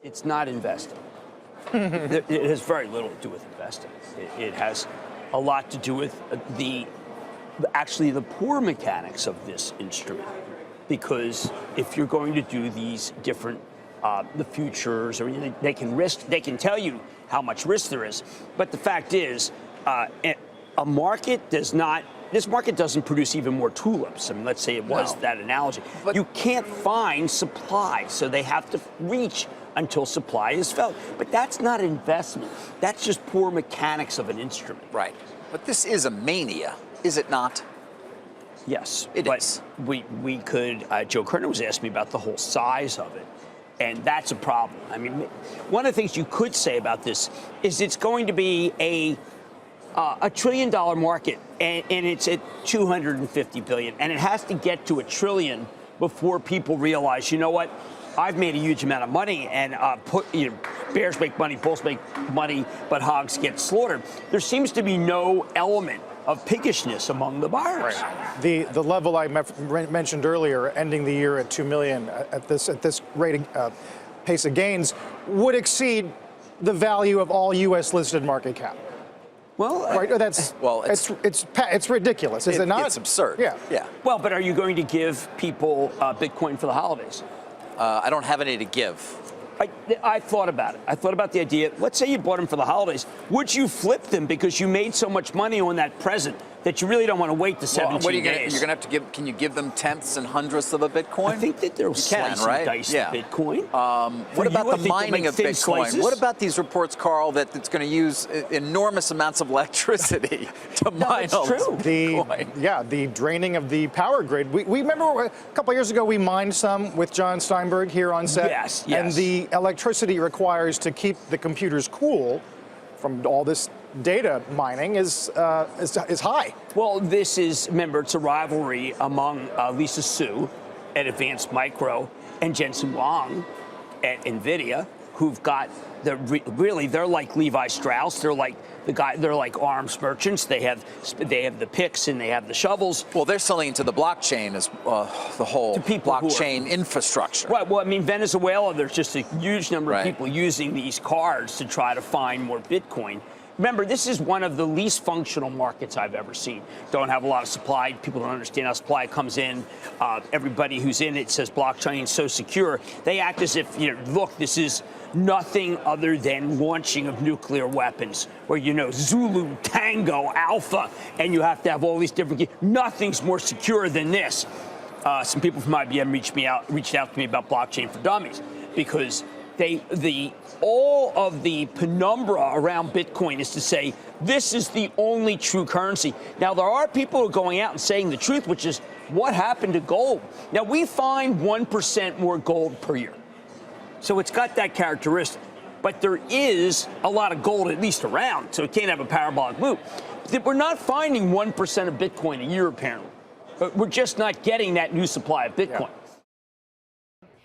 It's not investing. It has very little to do with investing. It has a lot to do with actually the poor mechanics of this instrument. Because if you're going to do these different the futures, or they can tell you how much risk there is. But the fact is, a market does not. This market doesn't produce even more tulips. I mean, let's say it was that analogy. But you can't find supply, so they have to reach until supply is felt. But that's not investment. That's just poor mechanics of an instrument. Right. But this is a mania, is it not? Yes, it is. We could. Joe Kerner was asking me about the whole size of it, and that's a problem. I mean, one of the things you could say about this is it's going to be a $1 trillion market, and it's at 250 billion, and it has to get to $1 trillion before people realize, you know what, I've made a huge amount of money, and bears make money, bulls make money, but hogs get slaughtered. There seems to be no element of piggishness among the buyers. Right. The level I mentioned earlier, ending the year at 2 million at this rate pace of gains, would exceed the value of all U.S. listed market cap. Well, right. It's ridiculous, is it not? It's absurd. Yeah. Well, but are you going to give people Bitcoin for the holidays? I don't have any to give. I thought about it. I thought about the idea. Let's say you bought them for the holidays. Would you flip them because you made so much money on that present that you really don't want to wait the 17 what are you days? You're going to have to give. Can you give them tenths and hundredths of a Bitcoin? I think that they'll slice and dice Bitcoin. What about the mining of Bitcoin? Slices? What about these reports, Carl, that it's going to use enormous amounts of electricity to mine all this Bitcoin? The draining of the power grid. We remember a couple of years ago we mined some with John Steinberg here on set. Yes. And the electricity requires to keep the computers cool from all this data mining is high. Well, remember, it's a rivalry among Lisa Su at Advanced Micro and Jensen Huang at NVIDIA, who've got they're like Levi Strauss. They're like arms merchants. They have the picks and they have the shovels. Well, they're selling into the blockchain as the whole blockchain infrastructure. Right. Well, I mean, Venezuela, there's just a huge number of people using these cards to try to find more Bitcoin. Remember, this is one of the least functional markets I've ever seen. Don't have a lot of supply. People don't understand how supply comes in. Everybody who's in it says blockchain is so secure. They act as if, look, this is nothing other than launching of nuclear weapons, where Zulu, Tango, Alpha, and you have to have all these different. Nothing's more secure than this. Some people from IBM reached out to me about blockchain for dummies because all of the penumbra around Bitcoin is to say this is the only true currency. Now, there are people who are going out and saying the truth, which is what happened to gold. Now, we find 1% more gold per year. So it's got that characteristic. But there is a lot of gold at least around, so it can't have a parabolic move. We're not finding 1% of Bitcoin a year, apparently. But we're just not getting that new supply of Bitcoin.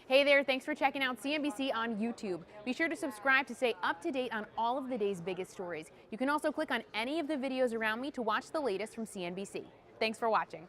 Hey there, thanks for checking out CNBC on YouTube. Be sure to subscribe to stay up to date on all of the day's biggest stories. You can also click on any of the videos around me to watch the latest from CNBC. Thanks for watching.